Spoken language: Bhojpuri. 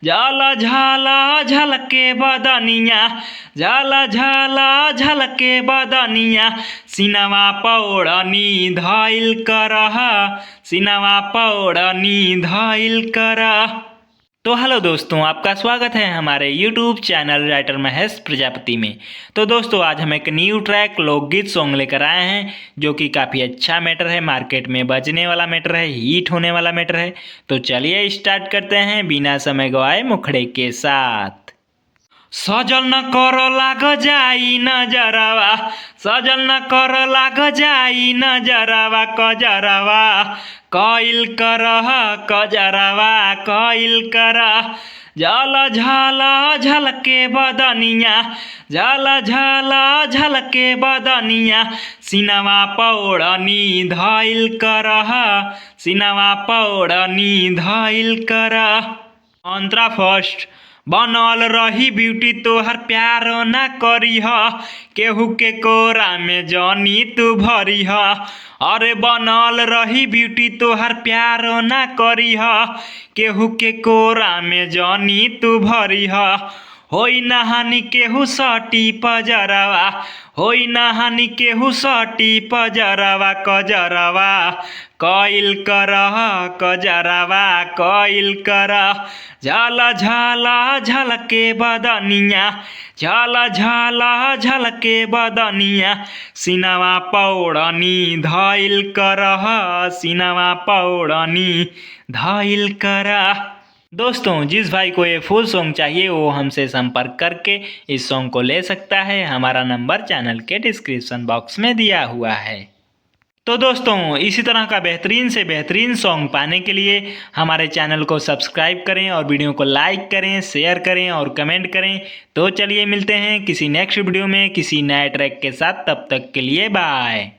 झाला झाला झलके बदनिया, झाला झाला झलके बदनिया, सिनवा पौड़नी धइल करह, सिनवा पौड़नी धइल करह। तो हेलो दोस्तों, आपका स्वागत है हमारे YouTube channel writer Mahesh Prajapati में। तो दोस्तों, आज हम एक न्यू ट्रैक लोकगीत सॉन्ग लेकर आए हैं जो कि काफ़ी अच्छा मैटर है, मार्केट में बजने वाला मैटर है, हिट होने वाला मैटर है। तो चलिए स्टार्ट करते हैं बिना समय गवाए मुखड़े के साथ। सजल न कर लाग जाई नजरवा, सजल न कर लाग जाई नजरवा, कजरवा कइल करह, कजरवा कइल करह। झल झल झलके बदनिया, झल झल झलके बदनिया, सिनवा पौड़नी धइल करह, सिनवा पौड़नी धइल करह। अंतरा फर्स्ट। बनल रही ब्यूटी तोहर प्यार ना करीह, केहू के कोरा में जनी तू भरीह। अरे बनल रही ब्यूटी तोहर प्यार ना करीह, केहू के कोरा में जनी तू भरीह। होई नहानी केहू सटी पजरवा, होई नहानी केहू सटी पजरवा, कजरवा कइल करह, कजरवा कइल करह। झल झल झलके बदनिया, झल झल झलके बदनिया, सिनवा पौड़नी धइल करह, सिनवा पौड़नी धइल करह। दोस्तों, जिस भाई को ये फुल सॉन्ग चाहिए वो हमसे संपर्क करके इस सॉन्ग को ले सकता है। हमारा नंबर चैनल के डिस्क्रिप्शन बॉक्स में दिया हुआ है। तो दोस्तों, इसी तरह का बेहतरीन से बेहतरीन सॉन्ग पाने के लिए हमारे चैनल को सब्सक्राइब करें और वीडियो को लाइक करें, शेयर करें और कमेंट करें। तो चलिए मिलते हैं किसी नेक्स्ट वीडियो में किसी नए ट्रैक के साथ। तब तक के लिए बाय।